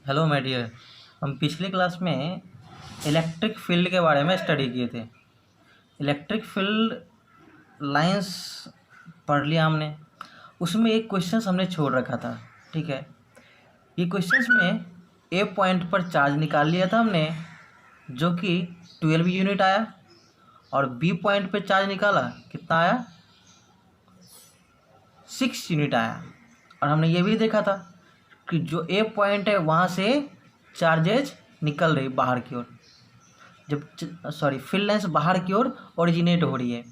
Hello my dear. हम पिछले class में इलेक्ट्रिक फील्ड के बारे में स्टडी किए थे। इलेक्ट्रिक फील्ड लाइंस पढ़ लिया हमने। उसमें एक क्वेश्चन हमने छोड़ रखा था। ठीक है, ये क्वेश्चंस में ए पॉइंट पर चार्ज निकाल लिया था हमने, जो कि 12 यूनिट आया, और बी पॉइंट पे चार्ज निकाला, कितना आया, 6 यूनिट आया। और हमने ये भी देखा था कि जो ए पॉइंट है वहाँ से चार्जेज निकल रही बाहर की ओर, जब फील्ड लाइन बाहर की ओर ओरिजिनेट हो रही है।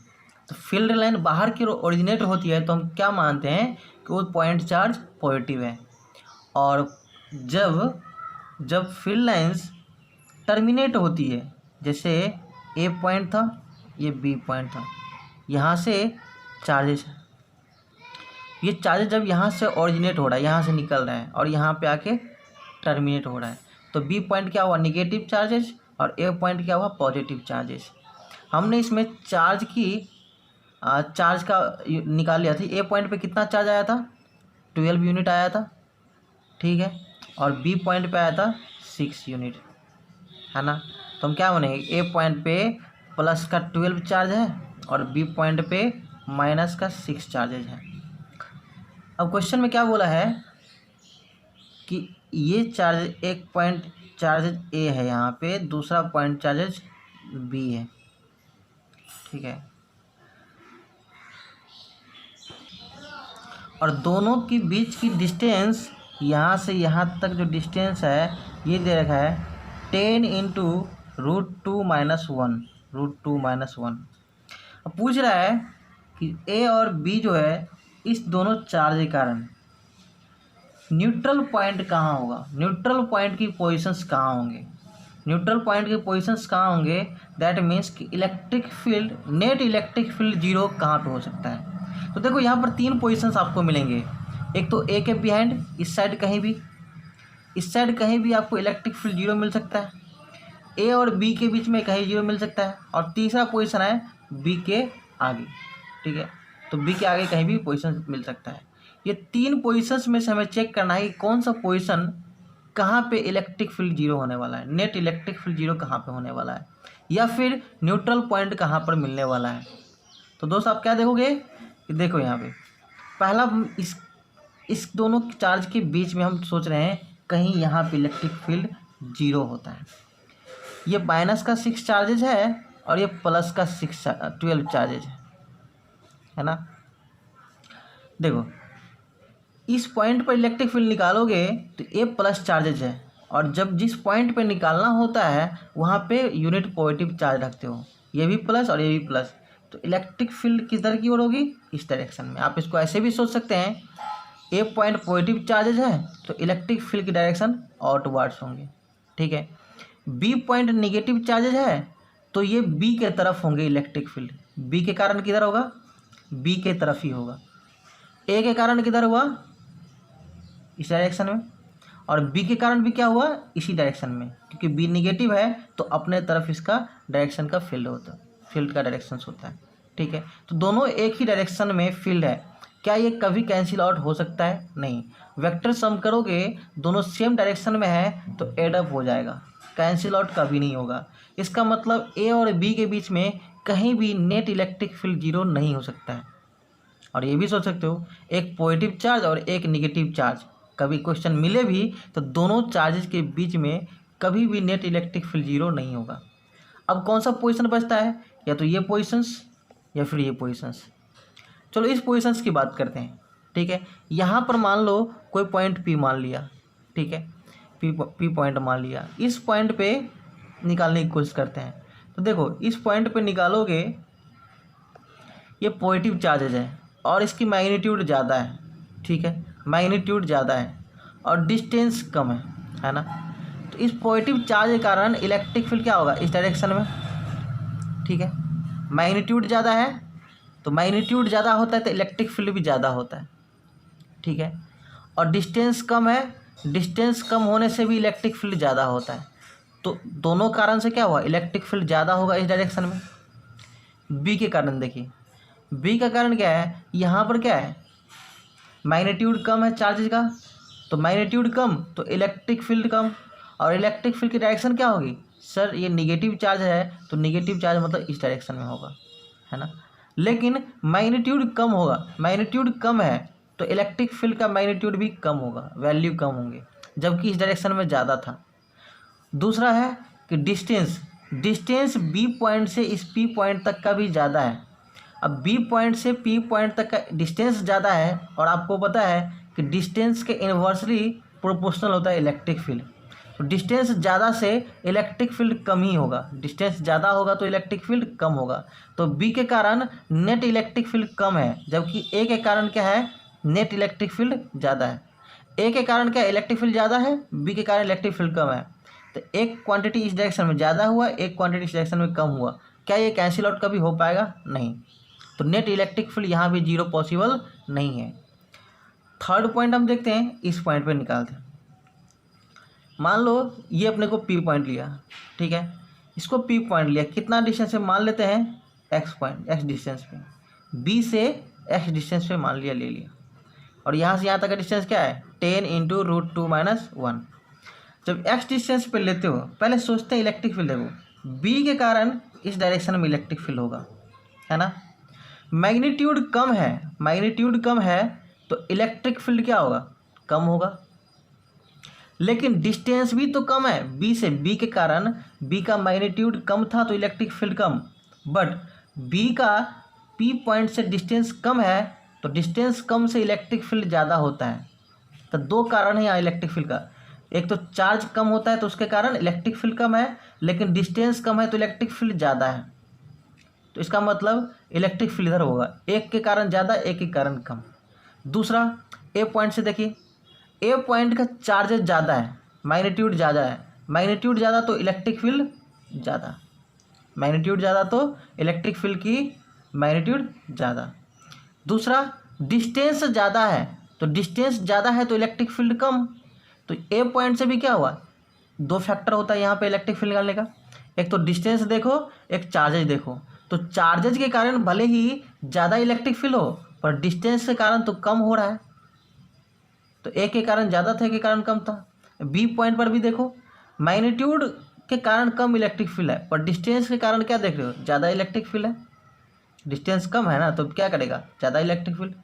तो फील्ड लाइन बाहर की ओर ओरिजिनेट होती है तो हम क्या मानते हैं कि वो पॉइंट चार्ज पॉजिटिव है। और जब जब फील्ड लाइंस टर्मिनेट होती है, जैसे ए पॉइंट था, ये बी पॉइंट था, यहाँ से चार्जेस, ये चार्जेस जब यहाँ से ओरिजिनेट हो रहा है, यहाँ से निकल रहा है और यहाँ पे आके टर्मिनेट हो रहा है, तो बी पॉइंट क्या हुआ, निगेटिव चार्जेस, और ए पॉइंट क्या हुआ, पॉजिटिव चार्जेस। हमने इसमें चार्ज का निकाल लिया था। ए पॉइंट पे कितना चार्ज आया था, 12 यूनिट आया था, ठीक है, और बी पॉइंट पे आया था 6 यूनिट, है ना। तो हम क्या बनेंगे, ए पॉइंट पे प्लस का 12 चार्ज है और बी पॉइंट पे माइनस का 6 चार्जेज है। अब क्वेश्चन में क्या बोला है कि ये चार्ज, एक पॉइंट चार्ज ए है यहाँ पे, दूसरा पॉइंट चार्जेज बी है, ठीक है, और दोनों के बीच की डिस्टेंस, यहाँ से यहाँ तक जो डिस्टेंस है ये दे रखा है 10 इंटू √2 - 1। अब पूछ रहा है कि ए और बी जो है, इस दोनों चार्ज के कारण न्यूट्रल पॉइंट कहाँ होगा, न्यूट्रल पॉइंट की पोजीशंस कहाँ होंगे, न्यूट्रल पॉइंट के पोजीशंस कहाँ होंगे। दैट मीन्स कि electric field, net electric field zero कहाँ पे हो सकता है। तो देखो यहाँ पर 3 पोजीशंस आपको मिलेंगे। एक तो ए के बिहाइंड, इस साइड कहीं भी, इस साइड कहीं भी आपको इलेक्ट्रिक फील्ड जीरो मिल सकता है। ए और बी के बीच में कहीं जीरो मिल सकता है। और तीसरा पोजीशन है बी के आगे, ठीक है, तो बी के आगे कहीं भी पोजीशन मिल सकता है। ये 3 पोजीशंस में से हमें चेक करना है कि कौन सा पोजीशन कहाँ पे इलेक्ट्रिक फील्ड जीरो होने वाला है, नेट इलेक्ट्रिक फील्ड जीरो कहाँ पे होने वाला है, या फिर न्यूट्रल पॉइंट कहाँ पर मिलने वाला है। तो दोस्त आप क्या देखोगे कि देखो यहाँ पे पहला, इस दोनों चार्ज के बीच में हम सोच रहे हैं कहीं यहाँ पे इलेक्ट्रिक फील्ड जीरो होता है। ये माइनस का 6 चार्जेज है और ये प्लस का 12 चार्जेज है ना। देखो इस पॉइंट पर इलेक्ट्रिक फील्ड निकालोगे तो ए प्लस चार्जेज है, और जब जिस पॉइंट पे निकालना होता है वहाँ पे यूनिट पॉजिटिव चार्ज रखते हो, ये भी प्लस और ये भी प्लस, तो इलेक्ट्रिक फील्ड किस तरह की ओर होगी, इस डायरेक्शन में। आप इसको ऐसे भी सोच सकते हैं, ए पॉइंट पॉजिटिव चार्जेज है तो इलेक्ट्रिक फील्ड की डायरेक्शन आउटवर्ड्स होंगे, ठीक है। बी पॉइंट निगेटिव चार्जेज है तो ये बी के तरफ होंगे इलेक्ट्रिक फील्ड, बी के कारण किधर होगा, बी के तरफ ही होगा। ए के कारण किधर हुआ, इस डायरेक्शन में, और बी के कारण भी क्या हुआ, इसी डायरेक्शन में, क्योंकि बी निगेटिव है तो अपने तरफ इसका डायरेक्शन का फील्ड होता है, फील्ड का डायरेक्शन होता है, ठीक है। तो दोनों एक ही डायरेक्शन में फील्ड है, क्या ये कभी कैंसिल आउट हो सकता है, नहीं। वेक्टर सम करोगे दोनों सेम डायरेक्शन में है तो एड अप हो जाएगा, कैंसिल आउट कभी नहीं होगा। इसका मतलब ए और बी के बीच में कहीं भी नेट इलेक्ट्रिक फील्ड जीरो नहीं हो सकता है। और ये भी सोच सकते हो एक पॉजिटिव चार्ज और एक निगेटिव चार्ज, कभी क्वेश्चन मिले भी तो दोनों चार्जेस के बीच में कभी भी नेट इलेक्ट्रिक फील्ड जीरो नहीं होगा। अब कौन सा पोजीशन बचता है, या तो ये पोजीशंस या फिर ये पोजीशंस। चलो इस पोजीशंस की बात करते हैं, ठीक है। यहाँ पर मान लो कोई पॉइंट पी मान लिया, ठीक है, पी पॉइंट मान लिया, इस पॉइंट पे निकालने की कोशिश करते हैं। तो देखो इस पॉइंट पे निकालोगे, ये पॉजिटिव चार्जेज है और इसकी मैग्नीट्यूड ज़्यादा है, ठीक है, मैग्नीट्यूड ज़्यादा है और डिस्टेंस कम है ना। तो इस पॉजिटिव चार्ज के कारण इलेक्ट्रिक फील्ड क्या होगा, इस डायरेक्शन में, ठीक है। मैग्नीट्यूड ज़्यादा है तो मैग्नीट्यूड ज़्यादा होता है तो इलेक्ट्रिक फील्ड भी ज़्यादा होता है, ठीक है। और डिस्टेंस कम है, डिस्टेंस कम होने से भी इलेक्ट्रिक फील्ड ज़्यादा होता है। तो दोनों कारण से क्या हुआ, इलेक्ट्रिक फील्ड ज़्यादा होगा इस डायरेक्शन में। बी के कारण देखिए, बी का कारण क्या है, यहाँ पर क्या है, मैग्नीट्यूड कम है चार्जेज का तो मैग्नीट्यूड कम तो इलेक्ट्रिक फील्ड कम, और इलेक्ट्रिक फील्ड की डायरेक्शन क्या होगी सर, ये निगेटिव चार्ज है तो निगेटिव चार्ज मतलब इस डायरेक्शन में होगा, है ना। लेकिन मैग्नीट्यूड कम होगा, मैग्नीट्यूड कम है तो इलेक्ट्रिक फील्ड का मैग्नीट्यूड भी कम होगा, वैल्यू कम होंगे, जबकि इस डायरेक्शन में ज़्यादा था। दूसरा है कि डिस्टेंस, डिस्टेंस बी पॉइंट से इस पी पॉइंट तक का भी ज़्यादा है। अब बी पॉइंट से पी पॉइंट तक का डिस्टेंस ज़्यादा है, और आपको पता है कि डिस्टेंस के इन्वर्सली प्रोपोर्शनल होता है इलेक्ट्रिक फील्ड। तो डिस्टेंस ज़्यादा से इलेक्ट्रिक फील्ड कम ही होगा, डिस्टेंस ज़्यादा होगा तो इलेक्ट्रिक फील्ड कम होगा। तो बी के कारण नेट इलेक्ट्रिक फील्ड कम है, जबकि ए के कारण क्या है, नेट इलेक्ट्रिक फील्ड ज़्यादा है। ए के कारण क्या इलेक्ट्रिक फील्ड ज़्यादा है, बी के कारण इलेक्ट्रिक फील्ड कम है। तो एक क्वांटिटी इस डायरेक्शन में ज़्यादा हुआ, एक क्वांटिटी इस डायरेक्शन में कम हुआ, क्या ये कैंसिल आउट कभी हो पाएगा, नहीं। तो नेट इलेक्ट्रिक फील्ड यहाँ भी जीरो पॉसिबल नहीं है। थर्ड पॉइंट हम देखते हैं, इस पॉइंट पे निकालते हैं। मान लो ये अपने को पी पॉइंट लिया, ठीक है, इसको पी पॉइंट लिया, कितना डिस्टेंस पे मान लेते हैं, एक्स पॉइंट, एक्स डिस्टेंस पे, बी से एक्स डिस्टेंस पे मान लिया, ले लिया, और यहाँ से यहाँ तक का डिस्टेंस क्या है 10 इंटू रूट 2 माइनस 1। जब एक्स डिस्टेंस पे लेते हो पहले सोचते हैं इलेक्ट्रिक फील्ड, देखो बी के कारण इस डायरेक्शन में इलेक्ट्रिक फील्ड होगा, है ना। मैग्नीट्यूड कम है, मैग्नीट्यूड कम है तो इलेक्ट्रिक फील्ड क्या होगा, कम होगा। लेकिन डिस्टेंस भी तो कम है बी से, बी के कारण बी का मैग्नीट्यूड कम था तो इलेक्ट्रिक फील्ड कम, बट बी का पी पॉइंट से डिस्टेंस कम है तो डिस्टेंस कम से इलेक्ट्रिक फील्ड ज़्यादा होता है। तो दो कारण है यहाँ इलेक्ट्रिक फील्ड का, एक तो चार्ज कम होता है तो उसके कारण इलेक्ट्रिक फील्ड कम है, लेकिन डिस्टेंस कम है तो इलेक्ट्रिक फील्ड ज़्यादा है। तो इसका मतलब इलेक्ट्रिक फील्ड इधर होगा, एक के कारण ज़्यादा एक के कारण कम। दूसरा ए पॉइंट से देखिए, ए पॉइंट का चार्जेस ज़्यादा है, मैग्नीट्यूड ज़्यादा है, मैग्नीट्यूड ज़्यादा तो इलेक्ट्रिक फील्ड ज़्यादा, मैग्नीट्यूड ज़्यादा तो इलेक्ट्रिक फील्ड की मैग्नीट्यूड ज़्यादा। दूसरा डिस्टेंस ज़्यादा है, तो डिस्टेंस ज़्यादा है तो इलेक्ट्रिक फील्ड कम। तो ए पॉइंट से भी क्या हुआ, दो फैक्टर होता है यहाँ पे इलेक्ट्रिक फील्ड निकालने का, एक तो डिस्टेंस देखो, एक चार्जेज देखो। तो चार्जेज के कारण भले ही ज़्यादा इलेक्ट्रिक फील्ड हो, पर डिस्टेंस के कारण तो कम हो रहा है, तो ए के कारण ज़्यादा था, एक के कारण कम था। बी पॉइंट पर भी देखो, मैग्नीट्यूड के कारण कम इलेक्ट्रिक फील्ड है, पर डिस्टेंस के कारण क्या देख रहे हो, ज़्यादा इलेक्ट्रिक फील्ड है, डिस्टेंस कम है ना तो क्या करेगा, ज़्यादा इलेक्ट्रिक फील्ड।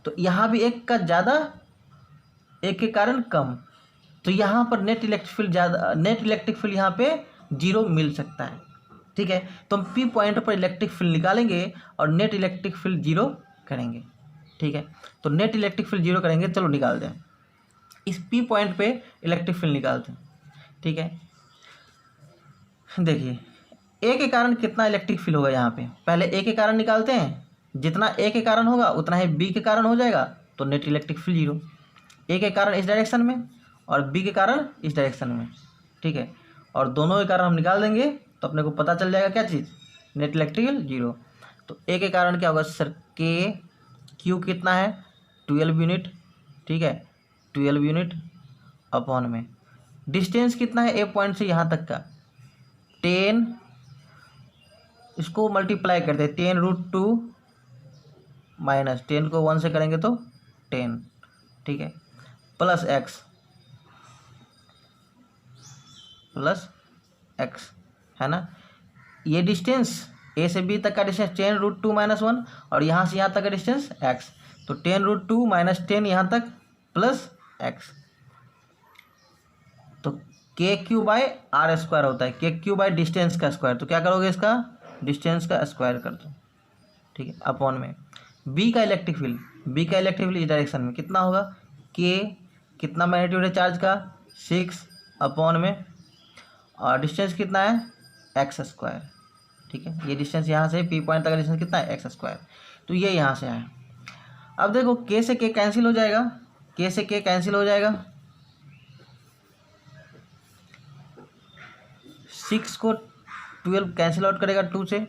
तो यहाँ भी एक का ज़्यादा एक के कारण कम, तो यहाँ पर नेट इलेक्ट्रिक फील्ड ज़्यादा, नेट इलेक्ट्रिक फील्ड यहाँ पे जीरो मिल सकता है, ठीक है। तो हम पी पॉइंट पर इलेक्ट्रिक फील्ड निकालेंगे और नेट इलेक्ट्रिक फील्ड जीरो करेंगे, ठीक है। तो नेट इलेक्ट्रिक फील्ड जीरो करेंगे, चलो निकाल दें, इस पी पॉइंट पे इलेक्ट्रिक फील्ड निकालते हैं, ठीक है। देखिए ए के कारण कितना इलेक्ट्रिक फील्ड होगा, यहाँ पे पहले ए के कारण निकालते हैं, जितना ए के कारण होगा उतना ही बी के कारण हो जाएगा, तो नेट इलेक्ट्रिक फील्ड जीरो। ए के कारण इस डायरेक्शन में और बी के कारण इस डायरेक्शन में, ठीक है, और दोनों के कारण हम निकाल देंगे तो अपने को पता चल जाएगा क्या चीज़, नेट इलेक्ट्रिक फील्ड जीरो। तो ए के कारण क्या होगा सर, के क्यू कितना है 12 यूनिट, ठीक है, 12 यूनिट अपॉन में डिस्टेंस कितना है ए पॉइंट से यहाँ तक का 10, इसको मल्टीप्लाई करते हैं 10 रूट 2 माइनस 10 को 1 से करेंगे तो 10, ठीक है, प्लस एक्स है ना। ये डिस्टेंस ए से बी तक का डिस्टेंस 10 रूट 2 माइनस 1 और यहाँ से यहाँ तक का डिस्टेंस एक्स, तो 10 रूट 2 माइनस 10 यहाँ तक प्लस एक्स, तो के क्यू बाई आर स्क्वायर होता है, के क्यू बाई डिस्टेंस का स्क्वायर, तो क्या करोगे इसका डिस्टेंस का स्क्वायर कर दो, ठीक है, अपॉन में बी का इलेक्ट्रिक फील्ड, बी का इलेक्ट्रिक फील्ड इस डायरेक्शन में कितना होगा, के कितना मैग्नीट्यूड है चार्ज का 6 अपॉन में और डिस्टेंस कितना है एक्स स्क्वायर, ठीक है। ये डिस्टेंस यहाँ से पी पॉइंट तक का डिस्टेंस कितना है एक्स स्क्वायर, तो ये यहाँ से आया। अब देखो के से के कैंसिल हो जाएगा, के से के कैंसिल हो जाएगा, 6 को 12 कैंसिल आउट करेगा 2 से,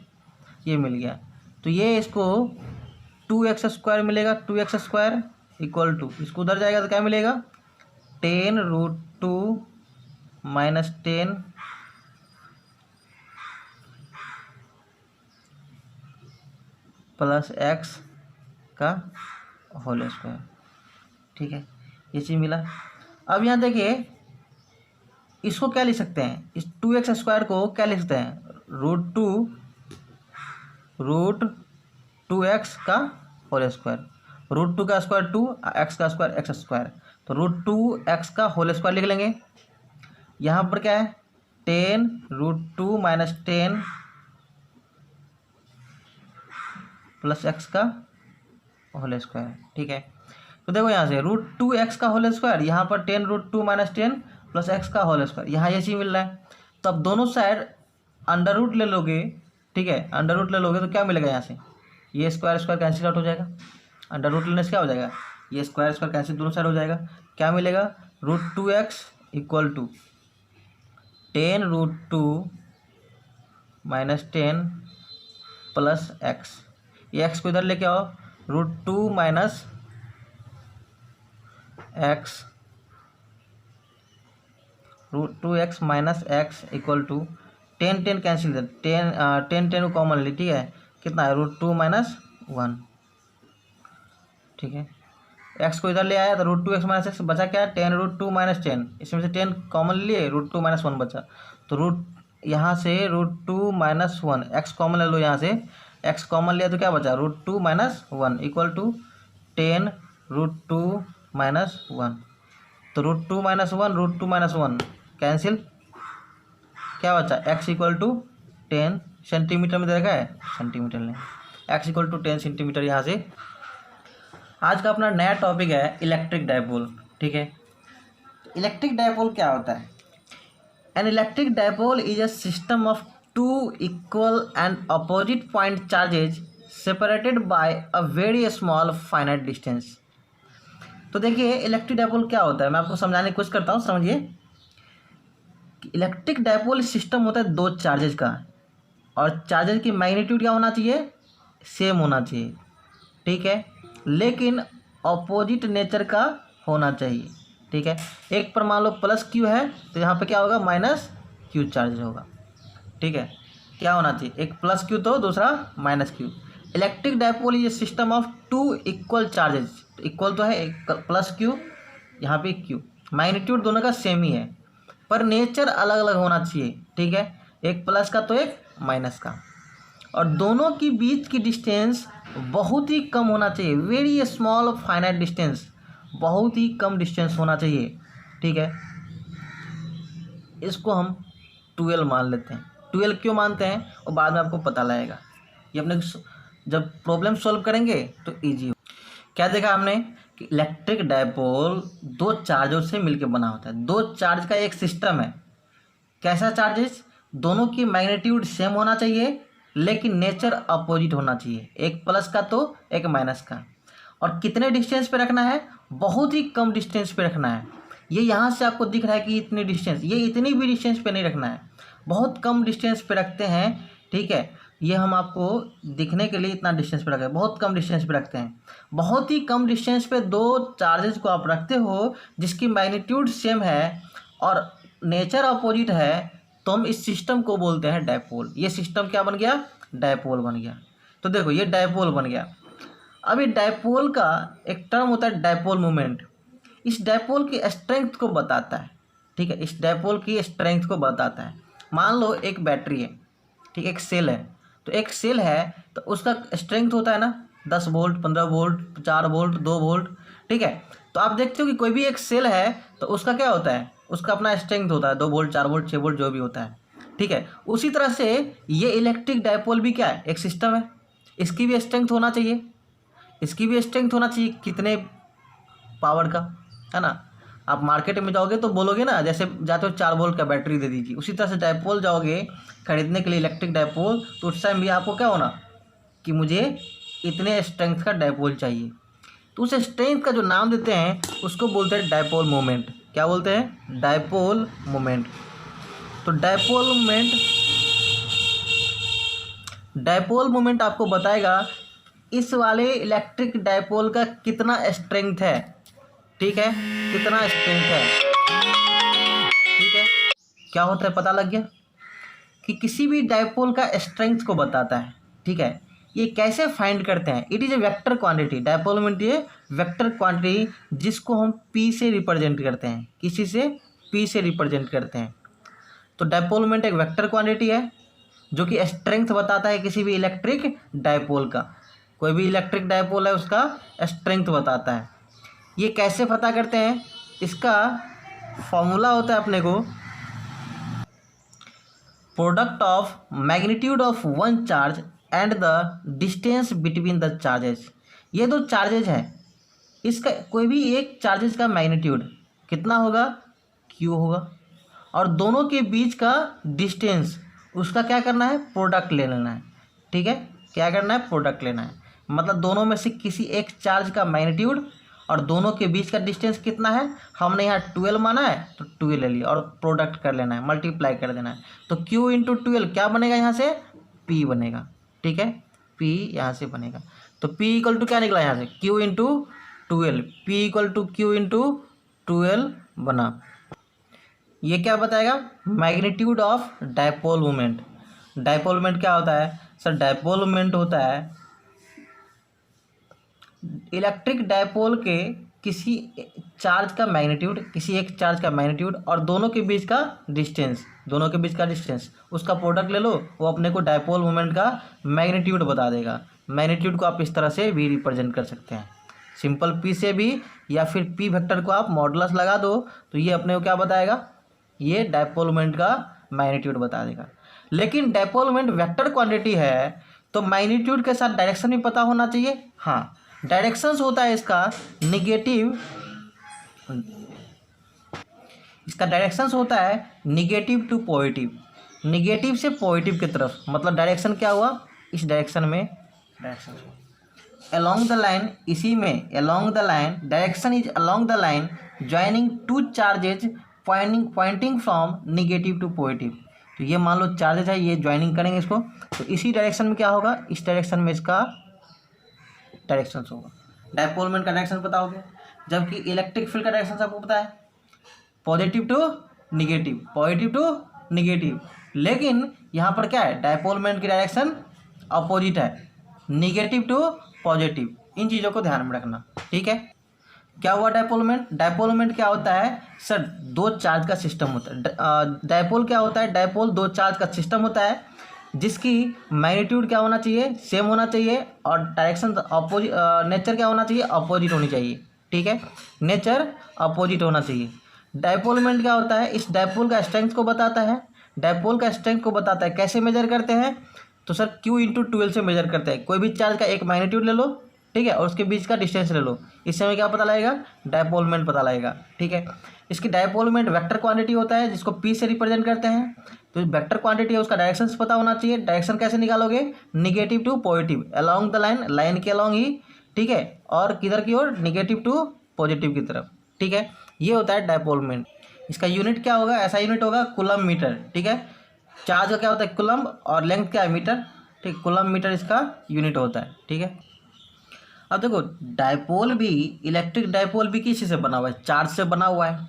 ये मिल गया, तो ये इसको 2x स्क्वायर मिलेगा, 2x स्क्वायर इक्वल टू इसको उधर जाएगा तो क्या मिलेगा 10 रूट 2 माइनस 10 प्लस एक्स का होल स्क्वायर, ठीक है, ये चीज़ मिला। अब यहाँ देखिए, इसको क्या लिख सकते हैं, इस 2x² को क्या लिख सकते हैं, √2x का होल स्क्वायर। √2 का स्क्वायर 2, x का स्क्वायर x², तो √2x का होल स्क्वायर लिख लेंगे। यहाँ पर क्या है, 10 √2 - 10 प्लस x का होल स्क्वायर। ठीक है, तो देखो यहाँ से √2x का होल स्क्वायर, यहाँ पर 10 √2 - 10 प्लस x का होल स्क्वायर, यहाँ ये चीज़ मिल रहा है। तो अब दोनों साइड अंडर रूट ले लोगे, ठीक है, अंडर रूट ले लोगे तो क्या मिलेगा, यहाँ से ये स्क्वायर स्क्वायर कैंसिल आउट हो जाएगा। अंडर रूट लेने से क्या हो जाएगा, ये स्क्वायर स्क्वायर कैंसिल दोनों साइड हो जाएगा। क्या मिलेगा, √2x = 10 √2 - 10 प्लस x। ये x को इधर लेके आओ, √2 - x, √2x - x = 10 10 कैंसिल, 10 10 को कॉमन ली, ठीक है, कितना है, √2 - 1। ठीक है, x को इधर ले आया तो √2x - x बचा क्या, 10 √2 - 10, इसमें से 10 कॉमन लिए, √2 - 1 बचा, तो यहाँ से √2 - 1, x कॉमन ले लो, यहाँ से x कॉमन लिया तो क्या बचा, √2 - 1 = 10 √2 - 1, तो √2 - 1 √2 - 1 कैंसिल, क्या बचा, x = 10 सेंटीमीटर में देखा है, सेंटीमीटर लें, x = 10 सेंटीमीटर। यहाँ से आज का अपना नया टॉपिक है इलेक्ट्रिक डायपोल। ठीक है, इलेक्ट्रिक डायपोल क्या होता है, an electric dipole is a system of 2 equal and opposite point charges separated by a very small finite distance। तो देखिए इलेक्ट्रिक डायपोल क्या होता है, मैं आपको समझाने की कोशिश करता हूँ, समझिए। इलेक्ट्रिक डायपोल सिस्टम होता है 2 चार्जेज का, और चार्जेज की मैग्नीट्यूड क्या होना चाहिए, सेम होना चाहिए। ठीक है, लेकिन अपोजिट नेचर का होना चाहिए। ठीक है, एक पर मान लो +q है तो यहाँ पे क्या होगा, -q चार्ज होगा। ठीक है, क्या होना चाहिए, एक +q तो दूसरा -q। इलेक्ट्रिक डायपोल ये system of 2 equal charges, equal तो है, एक +q यहाँ पे q, मैग्नीट्यूड दोनों का सेम ही है, पर नेचर अलग अलग होना चाहिए। ठीक है, एक प्लस का तो एक माइनस का, और दोनों की बीच की डिस्टेंस बहुत ही कम होना चाहिए, वेरी स्मॉल फाइनाइट डिस्टेंस, बहुत ही कम डिस्टेंस होना चाहिए। ठीक है, इसको हम 12 मान लेते हैं। 12 क्यों मानते हैं और बाद में आपको पता लगेगा, ये अपने जब प्रॉब्लम सॉल्व करेंगे तो ईजी हो। क्या देखा हमने कि इलेक्ट्रिक डायपोल 2 चार्जों से मिलकर बना होता है, 2 चार्ज का एक सिस्टम है। कैसा चार्जेस, दोनों की मैग्नीट्यूड सेम होना चाहिए लेकिन नेचर अपोजिट होना चाहिए, एक प्लस का तो एक माइनस का। और कितने डिस्टेंस पे रखना है, बहुत ही कम डिस्टेंस पे रखना है। ये यहाँ से आपको दिख रहा है कि इतनी डिस्टेंस, ये इतनी भी डिस्टेंस पे नहीं रखना है, बहुत कम डिस्टेंस पे रखते हैं। ठीक है, ये हम आपको दिखने के लिए इतना डिस्टेंस पे रखते हैं, बहुत कम डिस्टेंस पे रखते हैं। बहुत ही कम डिस्टेंस पे 2 चार्जेस को आप रखते हो जिसकी मैग्नीट्यूड सेम है और नेचर अपोजिट है, तो हम इस सिस्टम को बोलते हैं डायपोल। ये सिस्टम क्या बन गया, डायपोल बन गया। तो देखो ये डायपोल बन गया। अब ये डायपोल का एक टर्म होता है डायपोल मोमेंट, इस डायपोल की स्ट्रेंथ को बताता है। ठीक है, इस डायपोल की स्ट्रेंथ को बताता है। मान लो एक बैटरी है, ठीक, एक सेल है, तो एक सेल है तो उसका स्ट्रेंथ होता है ना 10 वोल्ट, 15 वोल्ट, 4 वोल्ट, 2 वोल्ट। ठीक है, तो आप देखते हो कि कोई भी एक सेल है तो उसका क्या होता है, उसका अपना स्ट्रेंथ होता है, 2 वोल्ट, 4 वोल्ट, 6 वोल्ट, जो भी होता है। ठीक है, उसी तरह से ये इलेक्ट्रिक डायपोल भी क्या है, एक सिस्टम है, इसकी भी स्ट्रेंथ होना चाहिए, इसकी भी स्ट्रेंथ होना चाहिए, कितने पावर का, है ना। आप मार्केट में जाओगे तो बोलोगे ना, जैसे जाते हो 4 वोल्ट का बैटरी दे दीजिए, उसी तरह से डायपोल जाओगे खरीदने के लिए इलेक्ट्रिक डायपोल, तो उस टाइम भी आपको क्या होना कि मुझे इतने स्ट्रेंथ का डायपोल चाहिए। तो उस स्ट्रेंथ का जो नाम देते हैं उसको बोलते हैं डायपोल मोमेंट। क्या बोलते हैं, डायपोल मोमेंट। तो डायपोल मोमेंट आपको बताएगा इस वाले इलेक्ट्रिक डायपोल का कितना स्ट्रेंथ है। ठीक है, कितना स्ट्रेंथ है। ठीक है, क्या होता है पता लग गया कि किसी भी डायपोल का स्ट्रेंथ को बताता है। ठीक है, ये कैसे फाइंड करते हैं? It is a vector quantity, dipole moment ये वेक्टर क्वांटिटी जिसको हम पी से रिप्रेजेंट करते हैं, किसी से पी से रिप्रेजेंट करते हैं। तो डायपोल मोमेंट एक वेक्टर क्वांटिटी है जो कि स्ट्रेंथ बताता है किसी भी इलेक्ट्रिक डायपोल का। कोई भी इलेक्ट्रिक डायपोल है उसका स्ट्रेंथ बताता है। ये कैसे पता करते हैं? इसका फॉर्मूला होता है अपने को product of magnitude of one charge and the distance between the charges. ये दो चार्जेज हैं, इसका कोई भी एक चार्जेज का मैग्नीट्यूड कितना होगा? क्यू होगा, और दोनों के बीच का डिस्टेंस उसका क्या करना है? प्रोडक्ट ले लेना है। ठीक है, क्या करना है? प्रोडक्ट लेना है। मतलब दोनों में से किसी एक चार्ज का मैग्नीट्यूड और दोनों के बीच का डिस्टेंस कितना है? हमने यहाँ 12 माना है तो 12 ले लिया और प्रोडक्ट कर लेना है, मल्टीप्लाई कर देना है। तो Q इंटू 12 क्या बनेगा? यहाँ से P बनेगा। ठीक है, P यहाँ से बनेगा। तो P इक्वल टू क्या निकला यहाँ से? Q into 12, P equal to Q into 12 बना। ये क्या बताएगा? Magnitude of dipole moment. Dipole moment क्या होता है सर? डायपोल मोमेंट होता है इलेक्ट्रिक डायपोल के किसी चार्ज का मैग्नीट्यूड, किसी एक चार्ज का मैग्नीट्यूड और दोनों के बीच का डिस्टेंस, दोनों के बीच का डिस्टेंस उसका प्रोडक्ट ले लो, वो अपने को डायपोल मोमेंट का मैग्नीट्यूड बता देगा। मैग्नीट्यूड को आप इस तरह से भी रिप्रेजेंट कर सकते हैं, सिंपल P से भी, या फिर P वेक्टर को आप मॉडुलस लगा दो तो ये अपने को क्या बताएगा? ये डायपोल मोमेंट का मैग्नीट्यूड बता देगा। लेकिन डायपोल मोमेंट वेक्टर क्वांटिटी है तो मैग्नीट्यूड के साथ डायरेक्शन भी पता होना चाहिए। हाँ, डायरेक्शंस होता है इसका निगेटिव, इसका डायरेक्शंस होता है निगेटिव टू पॉजिटिव, निगेटिव से पॉजिटिव की तरफ। मतलब डायरेक्शन क्या हुआ? इस डायरेक्शन में डायरेक्शन अलोंग द लाइन, इसी में along the line, direction is along the line joining two charges pointing from negative to positive. तो ये मान लो चार्जेज है, ये ज्वाइनिंग करेंगे इसको, तो इसी डायरेक्शन में क्या होगा? इस डायरेक्शन में इसका डायरेक्शन होगा। डायपोल मोमेंट का डायरेक्शन पता हो गया, जबकि इलेक्ट्रिक फील्ड का डायरेक्शन आपको पता है positive to negative, positive to negative. लेकिन यहाँ पर क्या है? डायपोल मोमेंट की डायरेक्शन अपोजिट है, निगेटिव टू पॉजिटिव। इन चीज़ों को ध्यान में रखना। ठीक है, क्या हुआ डायपोल मोमेंट? डायपोल मोमेंट क्या होता है सर? दो चार्ज का सिस्टम होता है। डायपोल क्या होता है? डायपोल दो चार्ज का सिस्टम होता है जिसकी मैग्नीट्यूड क्या होना चाहिए? सेम होना चाहिए, और डायरेक्शन अपोजिट, नेचर क्या होना चाहिए? अपोजिट होनी चाहिए। ठीक है, नेचर अपोजिट होना चाहिए। डायपोल मोमेंट क्या होता है? इस डायपोल का स्ट्रेंथ को बताता है, डायपोल का स्ट्रेंथ को बताता है। कैसे मेजर करते हैं? तो सर Q इंटू 12 से मेजर करते हैं। कोई भी चार्ज का एक मैग्नीट्यूड ले लो, ठीक है, और उसके बीच का डिस्टेंस ले लो, इससे हमें क्या पता लगेगा? डायपोल मोमेंट पता लगेगा। ठीक है, इसकी डायपोल मोमेंट वेक्टर क्वांटिटी होता है जिसको P से रिप्रेजेंट करते हैं। तो वेक्टर क्वांटिटी है, उसका डायरेक्शन पता होना चाहिए। डायरेक्शन कैसे निकालोगे? Negative to positive, along the line, line के अलोंग ही। ठीक है, और किधर की ओर? निगेटिव टू पॉजिटिव की तरफ। ठीक है, ये होता है डायपोल मोमेंट। इसका यूनिट क्या होगा? ऐसा यूनिट होगा कूलम मीटर। ठीक है, चार्ज का क्या होता है? कूलम, और लेंथ क्या है? मीटर। ठीक, कूलम मीटर इसका यूनिट होता है। ठीक है, अब देखो डायपोल भी, इलेक्ट्रिक डायपोल भी किसी से बना हुआ है? चार्ज से बना हुआ है।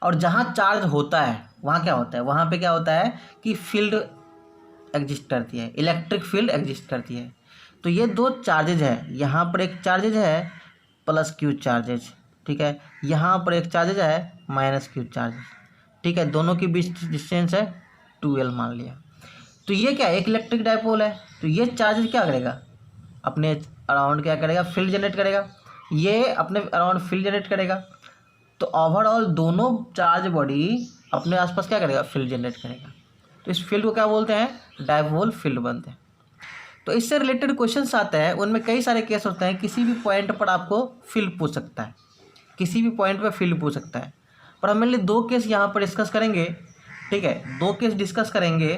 और जहाँ चार्ज होता है वहाँ क्या होता है? वहाँ पे क्या होता है कि फील्ड एग्जिस्ट करती है, इलेक्ट्रिक फील्ड एग्जिस्ट करती है। तो ये दो चार्जेज है, यहाँ पर एक चार्जेज है प्लस Q चार्जेज। ठीक है, यहाँ पर एक चार्जेज है माइनस Q चार्जेज। ठीक है, दोनों के बीच डिस्टेंस है 12 मान लिया। तो ये क्या है? एक इलेक्ट्रिक डायपोल है, तो ये चार्जेज क्या करेगा? अपने अराउंड क्या करेगा? फील्ड जनरेट करेगा। ये अपने अराउंड फील्ड जनरेट करेगा। तो ओवरऑल दोनों चार्ज बॉडी अपने आसपास क्या करेगा? फील्ड जनरेट करेगा। तो इस फील्ड को क्या बोलते हैं? डायपोल फील्ड बनते हैं। तो इससे रिलेटेड क्वेश्चंस आते हैं, उनमें कई सारे केस होते हैं। किसी भी पॉइंट पर आपको फील्ड पूछ सकता है, किसी भी पॉइंट पर फील्ड पूछ सकता है। पर हम मेनली दो केस यहाँ पर डिस्कस करेंगे। ठीक है, दो केस डिस्कस करेंगे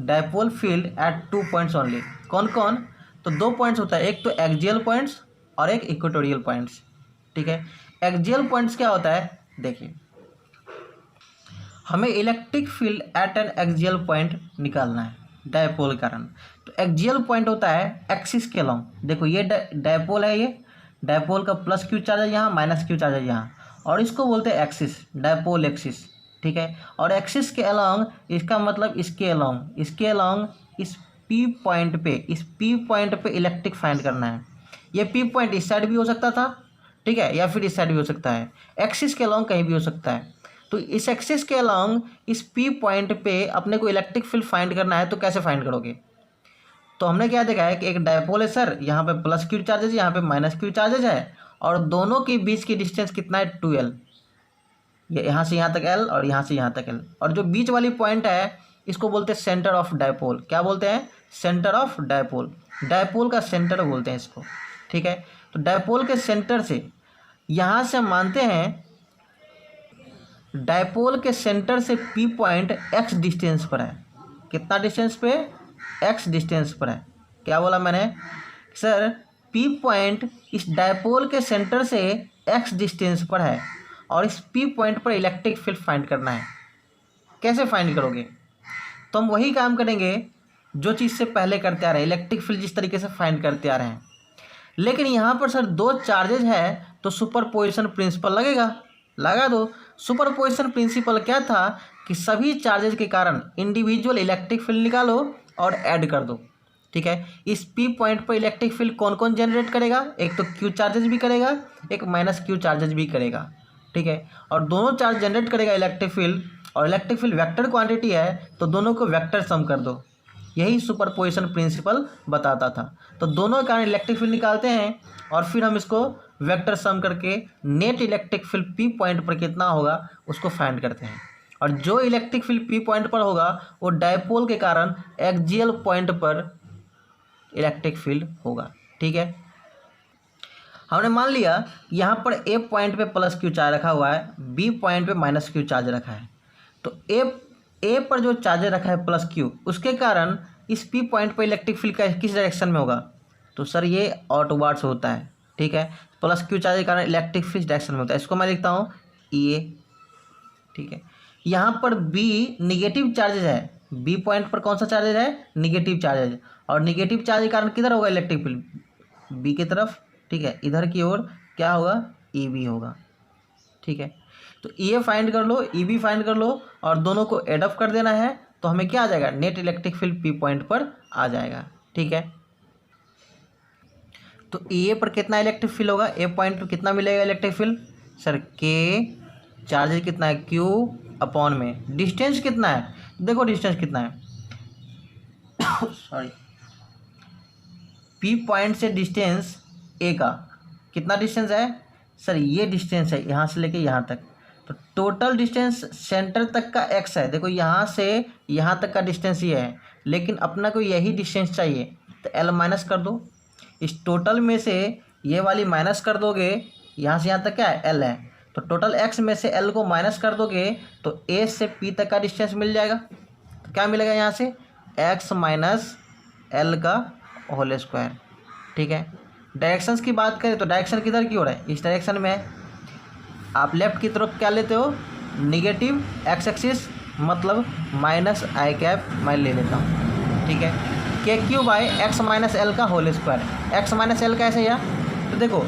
dipole field at 2 points only. कौन कौन? तो 2 पॉइंट्स होता है, एक तो एक्सियल पॉइंट्स और एक इक्वेटोरियल पॉइंट्स। ठीक है, एक्सियल पॉइंट्स क्या होता है? देखिए, हमें electric field at N axial point निकालना है डायपोल के कारण। तो एक्सियल पॉइंट होता है एक्सिस के अलोंग। देखो ये डायपोल है, ये डायपोल का प्लस Q चार्ज है यहाँ, माइनस Q चार्ज है यहाँ, और इसको बोलते हैं एक्सिस, डायपोल एक्सिस। ठीक है, और एक्सिस के अलोंग, इसका मतलब इसके अलोंग, इसके अलोंग, इस पी पॉइंट पे, इस पी पॉइंट पे इलेक्ट्रिक फाइंड करना है। ये पी पॉइंट इस साइड भी हो सकता था, ठीक है, या फिर इस साइड भी हो सकता है, एक्सिस के अलॉन्ग कहीं भी हो सकता है। तो इस एक्सिस के अलॉन्ग इस पी पॉइंट पे अपने को इलेक्ट्रिक फील्ड फाइंड करना है। तो कैसे फाइंड करोगे? तो हमने क्या देखा है कि एक डायपोल है सर, यहाँ पे प्लस क्यू चार्जेज, यहाँ पे माइनस क्यू चार्जेज है, और दोनों के बीच की डिस्टेंस कितना है? 2L। ये यहाँ से यहाँ तक L और यहाँ से यहाँ तक L, और जो बीच वाली पॉइंट है इसको बोलते हैं सेंटर ऑफ डायपोल। क्या बोलते हैं? Centre of dipole. डायपोल का सेंटर बोलते हैं इसको, ठीक है। तो डायपोल के सेंटर से, यहाँ से हम मानते हैं डायपोल के सेंटर से पी पॉइंट x डिस्टेंस पर है। कितना डिस्टेंस पे? x डिस्टेंस पर है। क्या बोला मैंने? सर पी पॉइंट इस डायपोल के सेंटर से x डिस्टेंस पर है, और इस पी पॉइंट पर इलेक्ट्रिक फील्ड फाइंड करना है। कैसे फाइंड करोगे? तो हम वही काम करेंगे जो चीज़ से पहले करते आ रहे हैं, इलेक्ट्रिक फील्ड जिस तरीके से फाइंड करते आ रहे हैं। लेकिन यहाँ पर सर दो चार्जेज है तो सुपरपोजिशन प्रिंसिपल लगेगा, लगा दो। सुपरपोजिशन प्रिंसिपल क्या था कि सभी चार्जेज के कारण इंडिविजुअल इलेक्ट्रिक फील्ड निकालो और ऐड कर दो, ठीक है। इस पी पॉइंट पर इलेक्ट्रिक फील्ड कौन कौन जनरेट करेगा? एक तो क्यू चार्जेज भी करेगा, एक माइनस क्यू चार्जेज भी करेगा, ठीक है। और दोनों चार्ज जनरेट करेगा इलेक्ट्रिक फील्ड, और इलेक्ट्रिक फील्ड वेक्टर क्वांटिटी है तो दोनों को वेक्टर सम कर दो। यही सुपरपोजिशन प्रिंसिपल बताता था। तो दोनों के कारण इलेक्ट्रिक फील्ड निकालते हैं, और फिर हम इसको वेक्टर सम करके net electric field P point पर कितना होगा उसको फाइंड करते हैं। और जो इलेक्ट्रिक फील्ड पी पॉइंट पर होगा वो डायपोल के कारण एक्सियल पॉइंट पर इलेक्ट्रिक फील्ड होगा, ठीक है। हमने मान लिया यहाँ पर ए पॉइंट पे प्लस क्यू चार्ज रखा हुआ है, बी पॉइंट पे माइनस क्यू चार्ज रखा है। तो ए पर जो चार्ज रखा है प्लस क्यू, उसके कारण इस पी पॉइंट पर इलेक्ट्रिक फील्ड का किस डायरेक्शन में होगा? तो सर ये आउटवर्ड्स होता है, ठीक है। प्लस क्यू चार्ज के कारण इलेक्ट्रिक फील्ड डायरेक्शन में होता है। इसको मैं लिखता हूँ ए, ठीक है। यहाँ पर बी निगेटिव चार्जेज है, बी पॉइंट पर कौन सा चार्जेज है? निगेटिव चार्जेज, और निगेटिव चार्ज के कारण किधर होगा इलेक्ट्रिक फील्ड? बी की तरफ, ठीक है। इधर की ओर क्या होगा? ई बी होगा, ठीक है। तो ए फाइंड कर लो, ई बी फाइंड कर लो, और दोनों को एड अप कर देना है। तो हमें क्या आ जाएगा? Net electric field P point पर आ जाएगा, ठीक है। तो ए पर कितना इलेक्ट्रिक फील्ड होगा? ए पॉइंट पर कितना मिलेगा इलेक्ट्रिक फील्ड? सर के चार्जेस कितना है? क्यू अपॉन में डिस्टेंस कितना है? देखो डिस्टेंस कितना है सॉरी, पी पॉइंट से डिस्टेंस ए का कितना डिस्टेंस है? सर ये डिस्टेंस है यहाँ से लेके यहाँ तक। तो टोटल डिस्टेंस सेंटर तक का x है। देखो यहाँ से यहाँ तक का डिस्टेंस ये है, लेकिन अपना को यही डिस्टेंस चाहिए, तो l माइनस कर दो। इस टोटल में से ये वाली माइनस कर दोगे, यहाँ से यहाँ तक क्या है? l है। तो टोटल x में से l को माइनस कर दोगे तो a से p तक का डिस्टेंस मिल जाएगा। तो क्या मिलेगा यहाँ से? x माइनस l का होल स्क्वायर, ठीक है। डायरेक्शंस की बात करें तो डायरेक्शन किधर की ओर है? इस डायरेक्शन में है। आप लेफ्ट की तरफ क्या लेते हो? निगेटिव एक्स एक्सिस, मतलब माइनस आई कैप मैं ले लेता हूँ, ठीक है। K Q by X minus L का whole square. X minus L कैसे या? तो देखो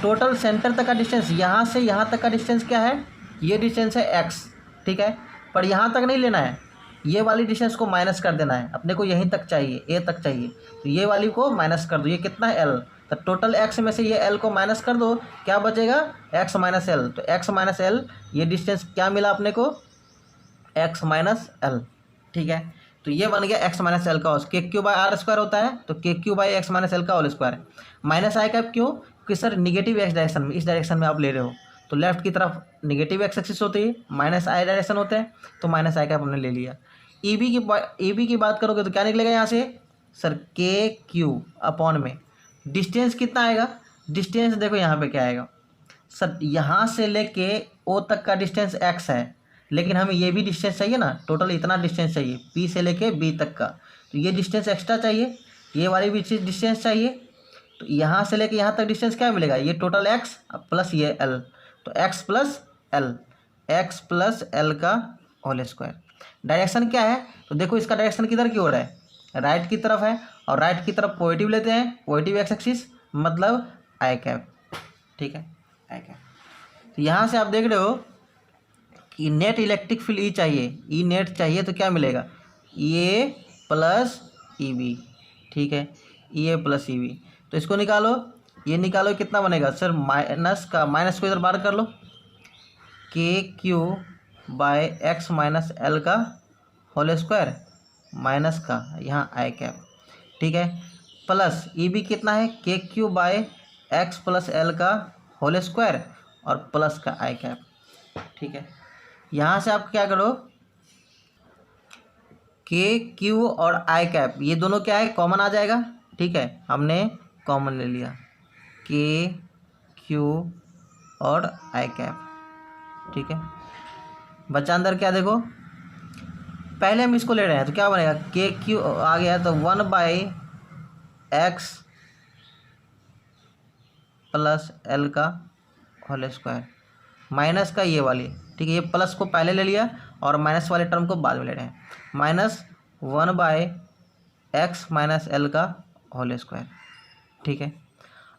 टोटल सेंटर तक का डिस्टेंस, यहाँ से यहाँ तक का डिस्टेंस क्या है? ये डिस्टेंस है एक्स, ठीक है। पर यहाँ तक नहीं लेना है, ये वाली डिस्टेंस को माइनस कर देना है। अपने को यहीं तक चाहिए, ए तक चाहिए, तो ये वाली को माइनस कर दो। ये कितना है? एल। तो टोटल एक्स में से ये एल को माइनस कर दो, क्या बचेगा? X minus L. तो एक्स माइनस एल, ये डिस्टेंस क्या मिला अपने को? एक्स माइनस एल, ठीक है। तो ये बन गया एक्स माइनस एल का होल। के क्यू बाई आर स्क्वायर होता है, तो के Q by X minus L का whole square. Minus I cap क्यों? क्योंकि सर निगेटिव एक्स डायरेक्शन में, इस डायरेक्शन में आप ले रहे हो, तो लेफ्ट की तरफ निगेटिव एक्स एक्सिस होती है, माइनस आई डायरेक्शन होते हैं, तो माइनस आई कैप हमने ले लिया। ई बी की बात करोगे तो क्या निकलेगा यहाँ से? सर के क्यू अपॉन में डिस्टेंस कितना आएगा? डिस्टेंस देखो यहाँ पे क्या आएगा सर, यहाँ से लेके ओ तक का डिस्टेंस एक्स है, लेकिन हमें ये भी डिस्टेंस चाहिए ना, टोटल इतना डिस्टेंस चाहिए पी से लेके बी तक का, तो ये डिस्टेंस एक्स्ट्रा चाहिए, ये वाली भी डिस्टेंस चाहिए। तो यहाँ से लेके यहाँ तक डिस्टेंस क्या मिलेगा? ये टोटल एक्स प्लस ये एल, तो एक्स प्लस एल का होल स्क्वायर। डायरेक्शन क्या है? तो देखो इसका डायरेक्शन किधर की ओर है? राइट की तरफ है, और राइट की तरफ पॉजिटिव लेते हैं, पॉजिटिव एक्स एक्सिस, मतलब आई कैप, ठीक है, आई कैप। तो यहाँ से आप देख रहे हो कि नेट इलेक्ट्रिक फील्ड ई चाहिए, ई नेट चाहिए, तो क्या मिलेगा? ए प्लस ई बी, ठीक है, E A plus E B. तो इसको निकालो, ये निकालो कितना बनेगा सर, माइनस का माइनस को इधर बाहर कर लो, K Q by X minus L का होल स्क्वायर माइनस का यहाँ आई कैप, ठीक है, प्लस ई बी कितना है K Q by X plus L का होल स्क्वायर और प्लस का आई कैप, ठीक है। यहाँ से आप क्या करो, के क्यू और आई कैप ये दोनों क्या है कॉमन आ जाएगा, ठीक है, हमने कॉमन ले लिया के क्यू और आई कैप, ठीक है। बच्चा अंदर क्या देखो, पहले हम इसको ले रहे हैं तो क्या बनेगा, के क्यू आ गया तो 1/x प्लस एल का होल स्क्वायर माइनस का ये वाली, ठीक है, ये प्लस को पहले ले लिया और माइनस वाले टर्म को बाद में ले रहे हैं, माइनस 1/x माइनस एल का होल स्क्वायर, ठीक है।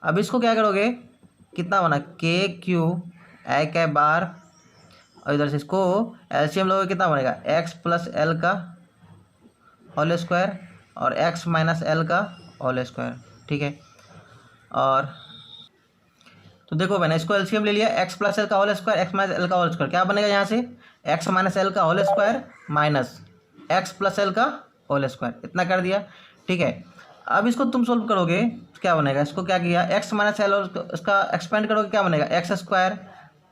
अब इसको क्या करोगे, कितना बना के क्यू आई कैप बार और इधर से इसको एलसीएम लोगे कितना बनेगा, एक्स प्लस एल का होल स्क्वायर और एक्स माइनस एल का होल स्क्वायर, ठीक है। और तो देखो मैंने इसको एलसीएम ले लिया, एक्स प्लस एल का whole square X minus L का होल स्क्वायर, क्या बनेगा यहाँ से एक्स माइनस एल का whole square minus X plus L का होल स्क्वायर, इतना कर दिया, ठीक है। अब इसको तुम सोल्व करोगे तो क्या बनेगा, इसको क्या किया एक्स माइनस एल और इसका एक्सपेंड करोगे क्या बनेगा, x square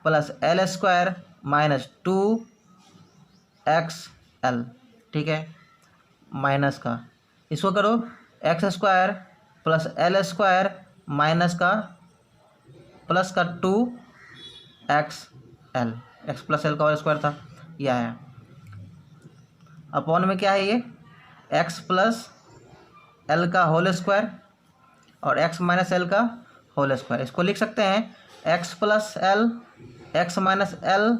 plus L square minus 2x L, ठीक है, माइनस का इसको करो x square plus L square minus का प्लस का 2x L, x plus L का होल स्क्वायर था, यह है अपॉन में क्या है ये एक्स प्लस एल का होल स्क्वायर और एक्स माइनस एल का होल स्क्वायर, इसको लिख सकते हैं x plus L X minus L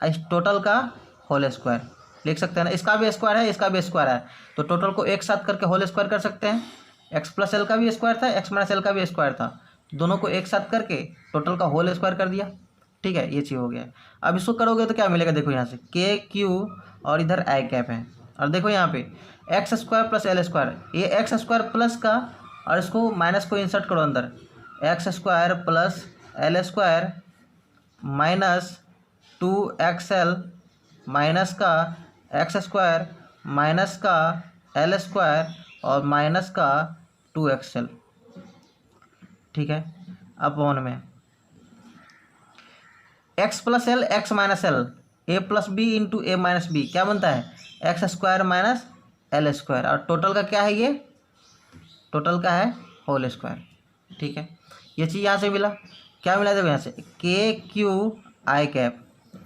इस टोटल का होल स्क्वायर लिख सकते हैं ना, इसका भी स्क्वायर है इसका भी स्क्वायर है, तो टोटल को एक साथ करके होल स्क्वायर कर सकते हैं, एक्स प्लस एल का भी स्क्वायर था एक्स माइनस एल का भी स्क्वायर था, दोनों को एक साथ करके टोटल का होल स्क्वायर कर दिया, ठीक है, ये चीज़ हो गया। अब इसको करोगे तो क्या मिलेगा, देखो यहाँ से के क्यू और इधर आई कैप है और देखो यहाँ पे X square plus L square, ये एक्स स्क्वायर प्लस का और इसको माइनस को इंसर्ट करो अंदर, X square plus L square minus 2xl minus का एक्स स्क्वायर माइनस का एल स्क्वायर और माइनस का 2xl, ठीक है, अपॉन में x plus L X minus L A plus B into A minus B क्या बनता है X square minus L square और टोटल का क्या है ये टोटल का है होल स्क्वायर, ठीक है। ये चीज़ यहाँ से मिला, क्या मिला देखो यहाँ से के क्यू आई कैप,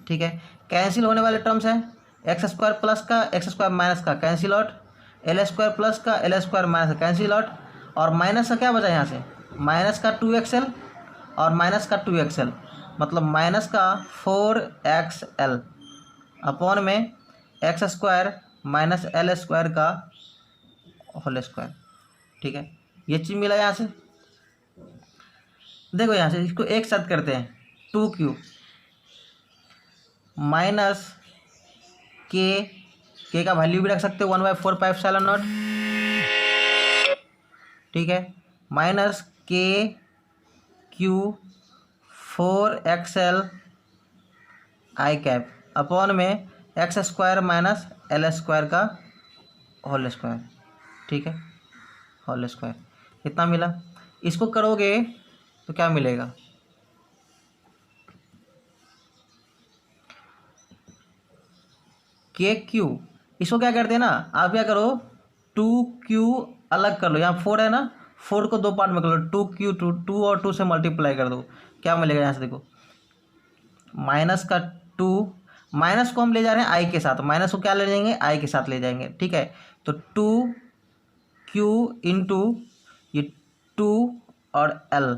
ठीक है, कैंसिल होने वाले टर्म्स हैं एक्स स्क्वायर प्लस का एक्स स्क्वायर माइनस का cancel out, L square plus का एल स्क्वायर माइनस का कैंसिल आउट और माइनस का क्या बचा यहाँ से माइनस का 2xl और माइनस का 2xl मतलब माइनस का 4xl अपॉन में X square minus L square का होल स्क्वायर, ठीक है। ये चीज़ मिला यहाँ से, देखो यहाँ से इसको एक साथ करते हैं 2q माइनस के का वैल्यू भी रख सकते हो 1/4πε0, ठीक है, माइनस के क्यू 4xl आई कैप अपॉन में X square minus L square का होल स्क्वायर, ठीक है, होल स्क्वायर कितना मिला, इसको करोगे तो क्या मिलेगा के क्यू, इसको क्या करते हैं ना आप क्या करो 2q अलग कर लो, यहाँ 4 है ना 4 को 2 पार्ट में कर लो 2q 2 और 2 से मल्टीप्लाई कर दो, क्या मिलेगा यहाँ से देखो माइनस का 2 माइनस को हम ले जा रहे हैं आई के साथ, माइनस को क्या ले जाएंगे आई के साथ ले जाएंगे, ठीक है, तो 2q इंटू ये 2 और l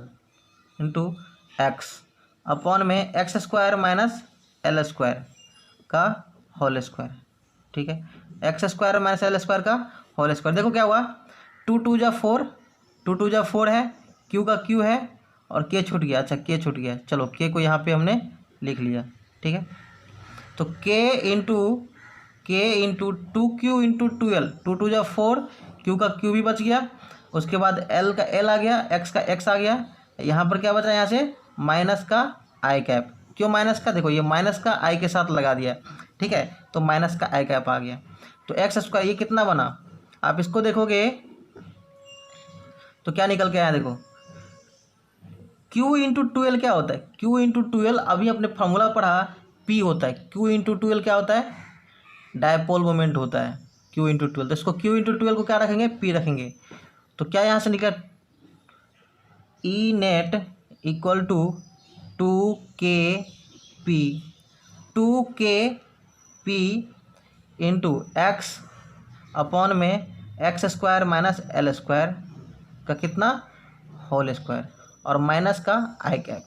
इंटू एक्स अपॉन में X square minus L square का होल स्क्वायर, ठीक है, X square minus L square का होल स्क्वायर, देखो क्या हुआ 2 2 जा 4 2 2 जा 4 है, क्यू का क्यू है और के छूट गया, अच्छा के छूट गया, चलो के को यहाँ पे हमने लिख लिया, ठीक है, तो के इंटू 2q इंटू 2l 2 2 जा 4 क्यू का क्यू भी बच गया, उसके बाद एल का एल आ गया, एक्स का एक्स आ गया, यहाँ पर क्या बचा यहाँ से माइनस का आई कैप। क्यों माइनस का, देखो ये माइनस का आई के साथ लगा दिया, ठीक है, तो माइनस का आई कैप आ गया। तो एक्स स्क्वायर ये कितना बना, आप इसको देखोगे तो क्या निकल के आया, देखो Q इंटू ट्वेल्व क्या होता है, Q इंटू ट्वेल्व अभी अपने फॉर्मूला पढ़ा P होता है, Q इंटू ट्वेल्व क्या होता है, डायपोल मोमेंट होता है Q इंटू ट्वेल्व। तो इसको Q इंटू ट्वेल्व को क्या रखेंगे, P रखेंगे। तो क्या यहाँ से निकला, E net equal to 2KP, 2KP into X upon में X square minus L square का कितना होल स्क्वायर, और माइनस का आई कैप।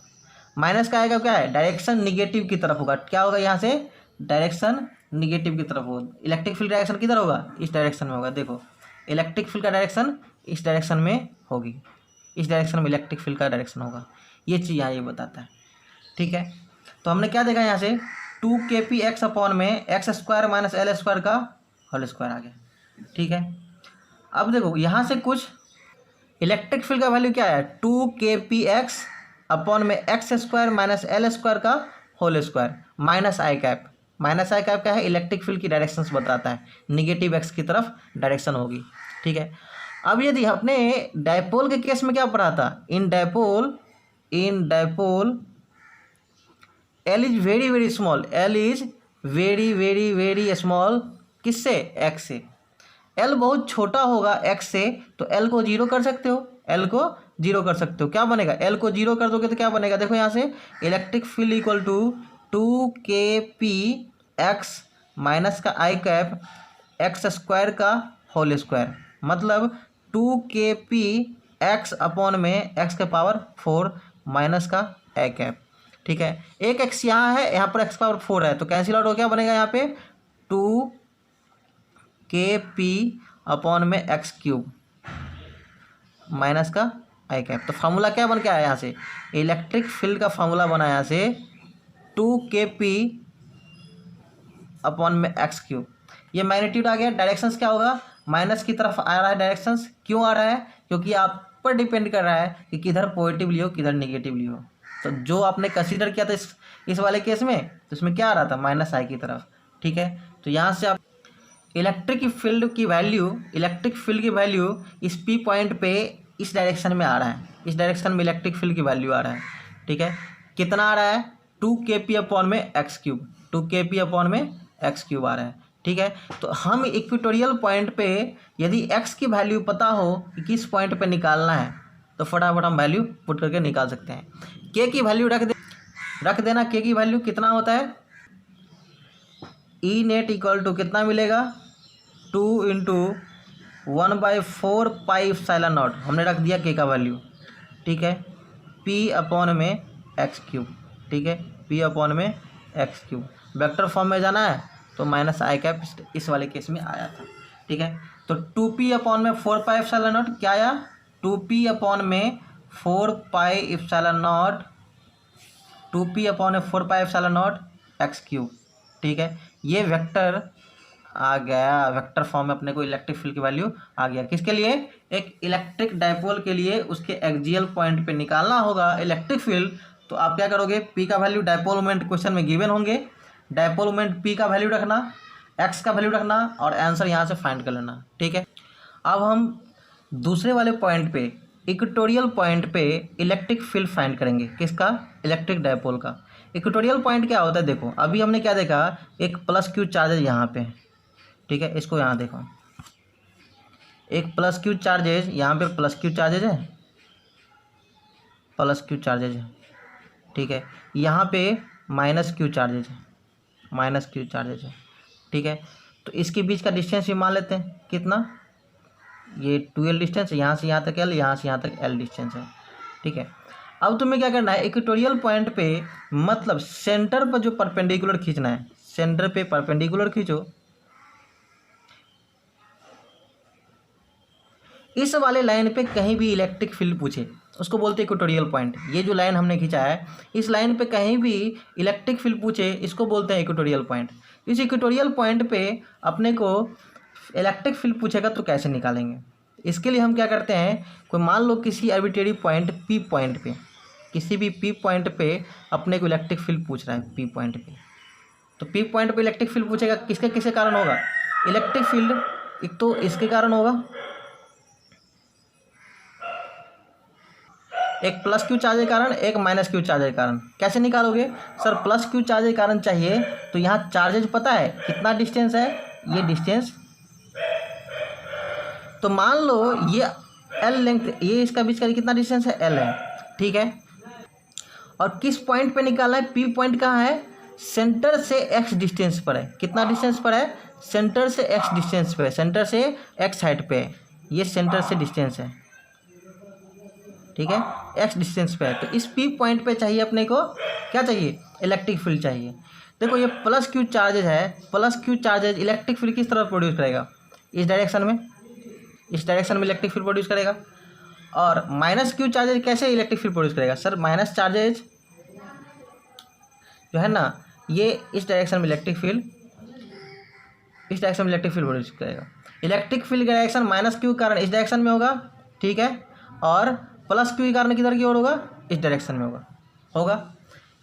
माइनस का आई कैप क्या है, डायरेक्शन निगेटिव की तरफ होगा, क्या होगा यहाँ से डायरेक्शन निगेटिव की तरफ होगा। इलेक्ट्रिक फील्ड डायरेक्शन किधर होगा, इस डायरेक्शन में होगा। देखो इलेक्ट्रिक फील्ड का डायरेक्शन इस डायरेक्शन में होगी, इस डायरेक्शन में इलेक्ट्रिक फील्ड का डायरेक्शन होगा, ये चीज़ यहाँ ये बताता है, ठीक है। तो हमने क्या देखा यहाँ से 2KP एक्स अपॉन में X square minus L square का होल स्क्वायर आ गया, ठीक है। अब देखो यहाँ से कुछ इलेक्ट्रिक फील्ड का वैल्यू क्या है, 2KP एक्स अपॉन में X square minus L square का whole square minus I cap. Minus I cap क्या है, इलेक्ट्रिक फील्ड की डायरेक्शंस बताता है, निगेटिव एक्स की तरफ डायरेक्शन होगी, ठीक है। अब यदि अपने डायपोल के केस में क्या पढ़ा था, in dipole L is very very small, L is very very very small, किससे, एक्स से। एल बहुत छोटा होगा एक्स से, तो एल को जीरो कर सकते हो, एल को जीरो कर सकते हो, क्या बनेगा, एल को जीरो कर दोगे तो क्या बनेगा, देखो यहाँ से electric field equal to 2KP X minus का आई कैप एक्स स्क्वायर का होल स्क्वायर, मतलब 2KP एक्स अपॉन में एक्स के पावर 4 माइनस का आई कैप, ठीक है। एक एक्स यहाँ है, यहाँ पर एक्स पावर 4 है, तो कैंसिल आउट हो क्या बनेगा यहाँ पे 2KP अपॉन में एक्स क्यूब माइनस का आई कैप। तो फार्मूला क्या बन के आया यहाँ से, इलेक्ट्रिक फील्ड का फार्मूला बना यहाँ से 2KP अपॉन में एक्स क्यूब। ये मैग्नीट्यूड आ गया, डायरेक्शंस क्या होगा, माइनस की तरफ आ रहा है डायरेक्शंस, क्यों आ रहा है, क्योंकि आप पर डिपेंड कर रहा है कि किधर पॉजिटिव लियो किधर नेगेटिव लियो। तो जो आपने कंसीडर किया था इस वाले केस में, तो इसमें क्या आ रहा था, माइनस आई की तरफ, ठीक है। तो यहाँ से आप इलेक्ट्रिक फील्ड की वैल्यू इस P पॉइंट पे इस डायरेक्शन में आ रहा है, इस डायरेक्शन में इलेक्ट्रिक फील्ड की वैल्यू आ रहा है, ठीक है। कितना आ रहा है, 2KP अपॉन में एक्स क्यूब, 2KP अपॉन में एक्स क्यूब आ रहा है, ठीक है। तो हम इक्वेटोरियल पॉइंट पे यदि एक्स की वैल्यू पता हो कि किस पॉइंट पे निकालना है, तो फटाफट हम वैल्यू पुट करके निकाल सकते हैं। के की वैल्यू रख देना, के की वैल्यू कितना होता है, ई नेट इक्वल टू कितना मिलेगा, 2 इंटू 1/4 पाई एप्सिलॉन नॉट, हमने रख दिया के का वैल्यू, ठीक है, P अपॉन में एक्स क्यूब, ठीक है, P अपॉन में एक्स क्यूब। वेक्टर फॉर्म में जाना है तो माइनस आई कैप इस वाले केस में आया था, ठीक है। तो 2P अपॉन में 4 पाई एप्सिलॉन नॉट क्या आया, 2P अपॉन में 4 pi epsilon not, 2P upon में 4 pi epsilon not x cube, ठीक है। ये वेक्टर आ गया, वेक्टर फॉर्म में अपने को इलेक्ट्रिक फील्ड की वैल्यू आ गया। किसके लिए, एक इलेक्ट्रिक डायपोल के लिए उसके एक्सियल पॉइंट पे निकालना होगा इलेक्ट्रिक फील्ड। तो आप क्या करोगे, P का वैल्यू डायपोल मोमेंट क्वेश्चन में गिवन होंगे, डायपोल मोमेंट P का वैल्यू रखना, एक्स का वैल्यू रखना और आंसर यहाँ से फाइंड कर लेना, ठीक है। अब हम दूसरे वाले पॉइंट पे, इक्वेटोरियल पॉइंट पे इलेक्ट्रिक फील्ड फाइंड करेंगे, किसका, इलेक्ट्रिक डायपोल का। इक्वेटोरियल पॉइंट क्या होता है, देखो अभी हमने क्या देखा, एक प्लस क्यू चार्जेज यहाँ पे, ठीक है, इसको यहाँ देखो, एक प्लस क्यू चार्जेज, यहाँ पे प्लस क्यू चार्जेज है, प्लस क्यू चार्जेज है, ठीक है, यहाँ पे माइनस क्यू चार्जेज है, माइनस क्यू चार्जेज है, ठीक है। तो इसके बीच का डिस्टेंस भी मान लेते हैं, कितना, ये 2L डिस्टेंस है, यहाँ से यहाँ तक L, यहाँ से यहाँ तक L डिस्टेंस है, ठीक है। अब तुम्हें क्या करना है, इक्वेटोरियल पॉइंट पे मतलब सेंटर पर जो परपेंडिकुलर खींचना है, सेंटर पे परपेंडिकुलर खींचो, इस वाले लाइन पे कहीं भी इलेक्ट्रिक फील्ड पूछे उसको बोलते हैं इक्वेटोरियल पॉइंट। ये जो लाइन हमने खींचा है, इस लाइन पे कहीं भी इलेक्ट्रिक फील्ड पूछे इसको बोलते हैं इक्वेटोरियल पॉइंट। इस इक्वेटोरियल पॉइंट पे अपने को इलेक्ट्रिक फील्ड पूछेगा तो कैसे निकालेंगे। इसके लिए हम क्या करते हैं, कोई मान लो किसी आर्बिट्रेरी पॉइंट पी पॉइंट पे, किसी भी पी पॉइंट पे अपने को इलेक्ट्रिक फील्ड पूछ रहा है पी पॉइंट पे, तो पी पॉइंट पे इलेक्ट्रिक फील्ड पूछेगा, किसके किसके कारण होगा, इलेक्ट्रिक फील्ड एक तो इसके कारण होगा, एक प्लस क्यू चार्ज के कारण, एक माइनस क्यू चार्ज के कारण। कैसे निकालोगे सर, प्लस क्यू चार्ज के कारण चाहिए तो यहाँ चार्जेज पता है कितना डिस्टेंस है, ये डिस्टेंस, तो मान लो ये एल लेंथ, ये इसका बीच का कितना डिस्टेंस है, एल है, ठीक है। और किस पॉइंट पे निकालना है, पी पॉइंट कहाँ है, सेंटर से एक्स डिस्टेंस पर है, कितना डिस्टेंस पर है, सेंटर से एक्स डिस्टेंस पे है, सेंटर से एक्स हाइट पे है, ये सेंटर से डिस्टेंस है, ठीक है, एक्स डिस्टेंस पे है। तो इस पी पॉइंट पे चाहिए अपने को क्या चाहिए, इलेक्ट्रिक फील्ड चाहिए। देखो ये प्लस क्यू चार्जेज है, plus Q charges electric field किस तरह प्रोड्यूस करेगा, इस डायरेक्शन में, इस डायरेक्शन में इलेक्ट्रिक फील्ड प्रोड्यूस करेगा। और माइनस क्यू चार्जेज कैसे इलेक्ट्रिक फील्ड प्रोड्यूस करेगा सर, माइनस चार्जेज जो है ना, ये इस डायरेक्शन में इलेक्ट्रिक फील्ड, इस डायरेक्शन में इलेक्ट्रिक फील्ड प्रोड्यूस करेगा। इलेक्ट्रिक फील्ड का डायरेक्शन माइनस क्यू के कारण इस डायरेक्शन में होगा, ठीक है, और प्लस क्यू के कारण किधर की ओर होगा, इस डायरेक्शन में होगा,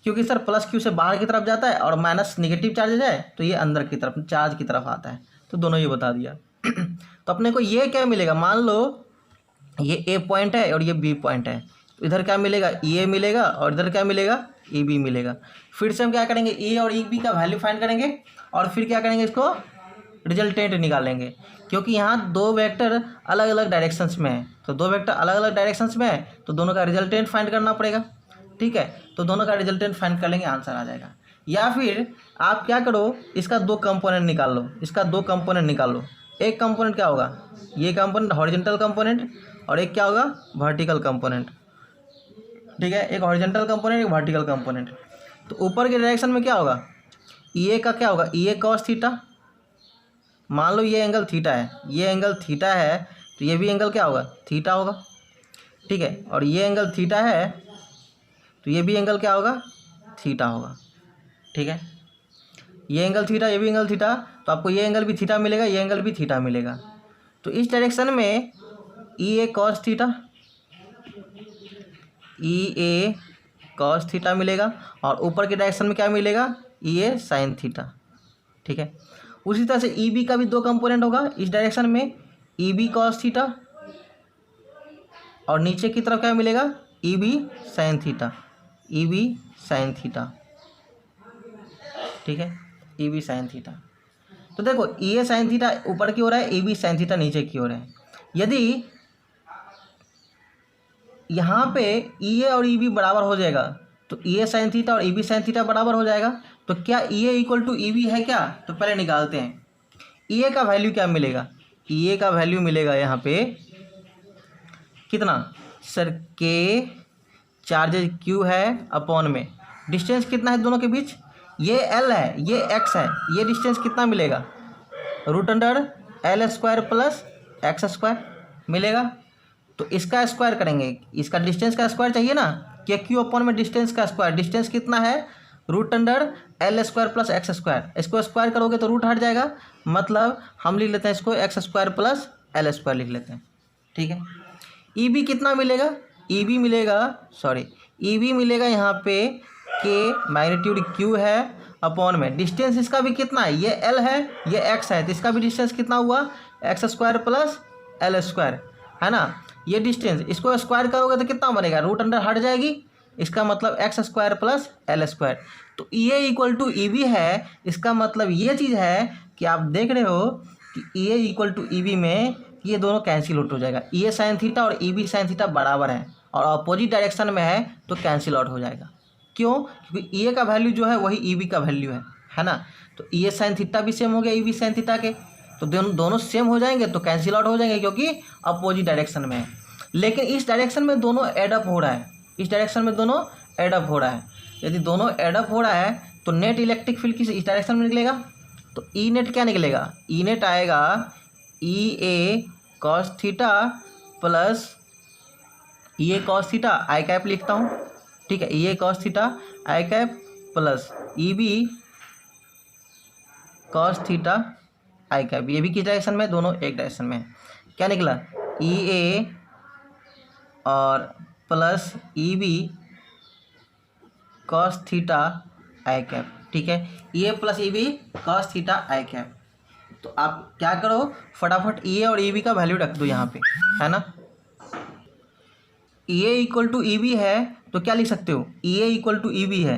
क्योंकि सर प्लस क्यू से बाहर की तरफ जाता है और माइनस निगेटिव चार्ज है तो ये अंदर की तरफ चार्ज की तरफ आता है, तो दोनों ये बता दिया। तो अपने को ये क्या मिलेगा, मान लो ये ए पॉइंट है और ये बी पॉइंट है, तो इधर क्या मिलेगा, ए मिलेगा, और इधर क्या मिलेगा, ए बी मिलेगा। फिर से हम क्या करेंगे, ए और ई बी का वैल्यू फाइंड करेंगे और फिर क्या करेंगे, इसको रिजल्टेंट निकालेंगे, क्योंकि यहाँ दो वेक्टर अलग अलग डायरेक्शंस में है, तो दो वेक्टर अलग अलग डायरेक्शंस में है तो दोनों का रिजल्टेंट फाइंड करना पड़ेगा, ठीक है। तो दोनों का रिजल्टेंट फाइंड कर लेंगे, आंसर आ जाएगा। या फिर आप क्या करो, इसका दो कंपोनेंट निकाल लो, इसका दो कंपोनेंट निकाल लो। एक कंपोनेंट क्या होगा, ये कंपोनेंट हॉरिजॉन्टल कंपोनेंट, और एक क्या होगा, वर्टिकल कंपोनेंट, ठीक है, एक हॉरिजॉन्टल कंपोनेंट, एक वर्टिकल कंपोनेंट। तो ऊपर के डायरेक्शन में क्या होगा, ये का क्या होगा, ये कॉस थीटा, मान लो ये एंगल थीटा है, ये एंगल थीटा है तो ये भी एंगल क्या होगा, थीटा होगा, ठीक है। और ये एंगल थीटा है तो ये भी एंगल क्या होगा, थीटा होगा, ठीक है। ये एंगल थीटा, ये भी एंगल थीटा, तो आपको ये एंगल भी थीटा मिलेगा, ये एंगल भी थीटा मिलेगा। तो इस डायरेक्शन में ई A cos theta, E A cos theta मिलेगा, और ऊपर के डायरेक्शन में क्या मिलेगा, ई ए साइन थीटा, ठीक है। उसी तरह से ई बी का भी दो कंपोनेंट होगा, इस डायरेक्शन में ई बी कॉस थीटा, और नीचे की तरफ क्या मिलेगा, E B sine theta, E B sine theta, ठीक है, ई बी साइन थीटा। तो देखो ई ए साइन थीटा ऊपर की ओर है, ई बी साइन थीटा नीचे की ओर है। यदि यहाँ पे ई ए और ई बी बराबर हो जाएगा तो ई ए साइन थीटा और ई बी साइन थीटा बराबर हो जाएगा। तो क्या ई A equal to E B है क्या, तो पहले निकालते हैं। ई ए का वैल्यू क्या मिलेगा, ई ए का वैल्यू मिलेगा यहाँ पे कितना सर, के चार्जेज क्यू है अपॉन में डिस्टेंस कितना है दोनों के बीच, ये एल है, ये एक्स है, ये डिस्टेंस कितना मिलेगा, root under L square plus X square मिलेगा। तो इसका स्क्वायर करेंगे, इसका डिस्टेंस का स्क्वायर चाहिए ना, के क्यू अपॉन में डिस्टेंस का स्क्वायर, डिस्टेंस कितना है, root under L square plus X square, इसको स्क्वायर करोगे तो रूट हट जाएगा, मतलब हम लिख लेते हैं इसको x square plus L square लिख लेते हैं, ठीक है। ई बी कितना मिलेगा, ई बी मिलेगा, सॉरी ई बी मिलेगा यहाँ पे के मैग्नीट्यूड क्यू है अपॉन में डिस्टेंस इसका भी कितना है, ये एल है, ये एक्स है, तो इसका भी डिस्टेंस कितना हुआ, x square plus L square, है ना। ये डिस्टेंस इसको स्क्वायर करोगे तो कितना बनेगा, रूट अंडर हट जाएगी, इसका मतलब x square plus L square. तो ई A equal to E B है, इसका मतलब ये चीज़ है कि आप देख रहे हो कि ई A equal to E B में ये दोनों कैंसिल आउट हो जाएगा, ई ए साइन थीटा और ई बी साइन थीटा बराबर है और अपोजिट डायरेक्शन में है तो कैंसिल आउट हो जाएगा। क्यों, क्योंकि ई ए का वैल्यू जो है वही ई बी का वैल्यू है ना। तो ई ए साइन थीटा भी सेम हो गया ई बी साइन थीटा के, तो दोनों सेम हो जाएंगे तो कैंसिल आउट हो जाएंगे क्योंकि अपोजिट डायरेक्शन में है। लेकिन इस डायरेक्शन में दोनों एडअप हो रहा है, इस डायरेक्शन में दोनों एडअप हो रहा है। यदि दोनों एडअप हो रहा है तो नेट इलेक्ट्रिक फील्ड किस इस डायरेक्शन में निकलेगा, तो ई नेट क्या निकलेगा, ई नेट आएगा E A cos theta plus E A cos theta I cap लिखता हूँ, ठीक है, E A cos theta I cap plus E B cos theta I cap. ये भी किस डायरेक्शन में, दोनों एक डायरेक्शन में है। क्या निकला, ई ए और plus E B cos theta I cap. ठीक है, E A plus E B cos theta I cap. तो आप क्या करो, फटाफट ई ए और ई बी का वैल्यू रख दो यहाँ पे, है ना। E A equal to E B है तो क्या लिख सकते हो, E A equal to E B है,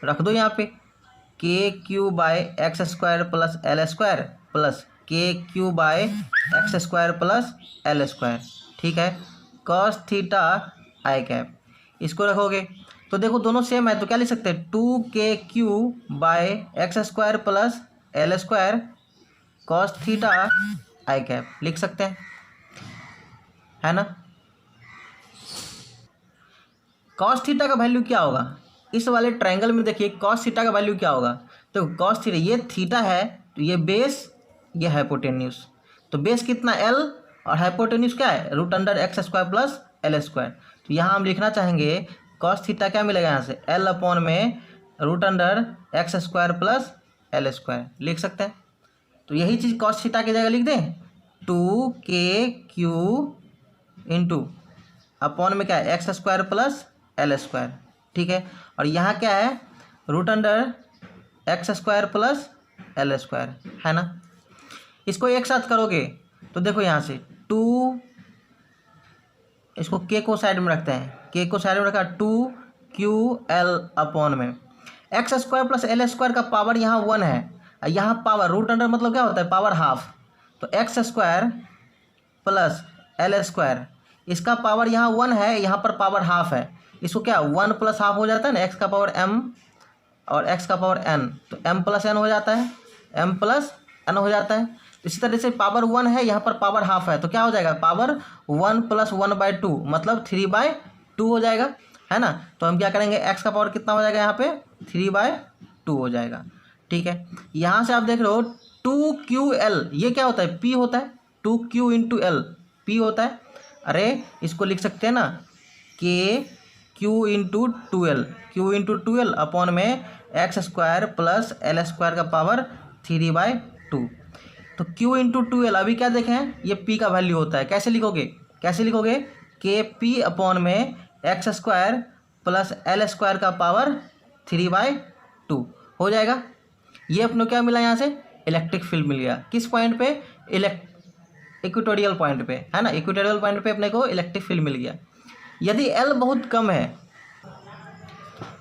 रख दो यहाँ पे K Q by X square plus L square plus K Q by X square plus L square. ठीक है, कॉस थीटा आई कैप, इसको रखोगे तो देखो दोनों सेम है तो क्या लिख सकते हैं, 2k³ by X square plus L square cos theta I cap लिख सकते हैं, है ना। कॉस थीटा का वैल्यू क्या होगा, इस वाले ट्रायंगल में देखिए कॉस थीटा का वैल्यू क्या होगा। तो कॉस थीटा, ये थीटा है तो ये बेस, ये हाइपोटेन्यूस, तो बेस कितना एल और हाइपोटेन्यूस क्या है, root under X square plus L square. तो यहाँ हम लिखना चाहेंगे कॉस थीटा क्या मिलेगा यहाँ से, एल अपॉन में root under X square plus L square लिख सकते हैं। तो यही चीज़ कॉस थीटा की जगह लिख दें, 2k³ इंटू अपॉन में क्या है X square plus L square. ठीक है, और यहाँ क्या है, root under X square plus L square, है ना। इसको एक साथ करोगे तो देखो यहाँ से 2, इसको के को साइड में रखते हैं, के को साइड में रखा 2ql अपॉन में X square plus L square का पावर यहाँ 1 है, यहाँ पावर रूट अंडर मतलब क्या होता है, पावर हाफ। तो x square plus L square, इसका पावर यहाँ 1 है, यहाँ पर पावर हाफ है, इसको क्या 1 प्लस हाफ हो जाता है ना, एक्स का पावर m और एक्स का पावर n, तो m प्लस n हो जाता है, m प्लस n हो जाता है। इसी तरह से पावर 1 है, यहाँ पर पावर हाफ है, तो क्या हो जाएगा, पावर 1 प्लस 1/2 मतलब 3/2 हो जाएगा, है ना। तो हम क्या करेंगे, x का पावर कितना हो जाएगा यहाँ पे, 3/2 हो जाएगा। ठीक है, यहाँ से आप देख रहे हो 2ql, ये क्या होता है, p होता है, 2q इंटू एल p होता है। अरे इसको लिख सकते हैं ना, k q into 2l, q into 2l upon में X square plus L square का पावर 3/2। तो q इंटू 2l अभी क्या देखें, ये p का वैल्यू होता है, कैसे लिखोगे, के p अपॉन में X square plus L square का पावर 3/2 हो जाएगा। ये अपने को क्या मिला यहाँ से, इलेक्ट्रिक फील्ड मिल गया, किस पॉइंट पे, इक्वेटोरियल पॉइंट पे, है ना। इक्वेटोरियल पॉइंट पे अपने को इलेक्ट्रिक फील्ड मिल गया। यदि L बहुत कम है,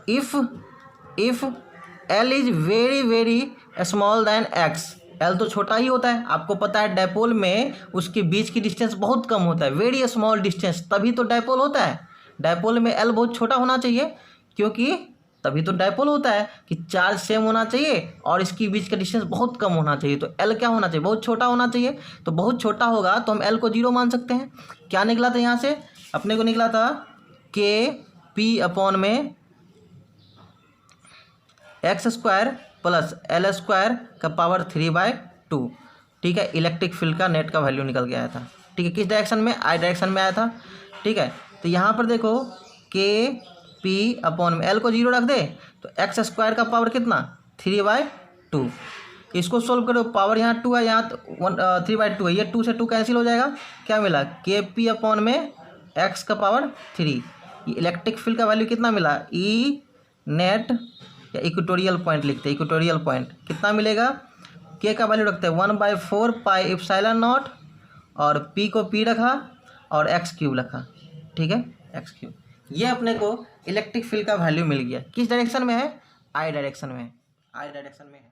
if L is very very small then X, L तो छोटा ही होता है, आपको पता है डायपोल में उसके बीच की डिस्टेंस बहुत कम होता है, वेरी स्मॉल डिस्टेंस, तभी तो डायपोल होता है। डायपोल में L बहुत छोटा होना चाहिए, क्योंकि तभी तो डायपोल होता है कि चार्ज सेम होना चाहिए और इसके बीच का डिस्टेंस बहुत कम होना चाहिए। तो L क्या होना चाहिए, बहुत छोटा होना चाहिए। तो बहुत छोटा होगा तो हम L को 0 मान सकते हैं। क्या निकला था यहाँ से, अपने को निकला था के p अपॉन में X square plus L square का पावर 3/2। ठीक है, इलेक्ट्रिक फील्ड का नेट का वैल्यू निकल के आया था। ठीक है, किस डायरेक्शन में, आई डायरेक्शन में आया था। ठीक है, तो यहाँ पर देखो के p अपॉन में एल को 0 रख दे तो एक्स स्क्वायर का पावर कितना, 3/2। इसको सोल्व करो, पावर यहाँ 2 है, यहाँ 3/2 है, ये 2 से 2 कैंसिल हो जाएगा, क्या मिला, के p अपॉन में एक्स का पावर 3। इलेक्ट्रिक फील्ड का वैल्यू कितना मिला, ई नेट या इक्वेटोरियल पॉइंट लिखते हैं, इक्वेटोरियल पॉइंट कितना मिलेगा, के का वैल्यू रखते हैं 1/4 पाई एप्सिलॉन नॉट और p को p रखा और x³ रखा। ठीक है, x³, ये अपने को इलेक्ट्रिक फील्ड का वैल्यू मिल गया। किस डायरेक्शन में है, आई डायरेक्शन में है, आई डायरेक्शन में है।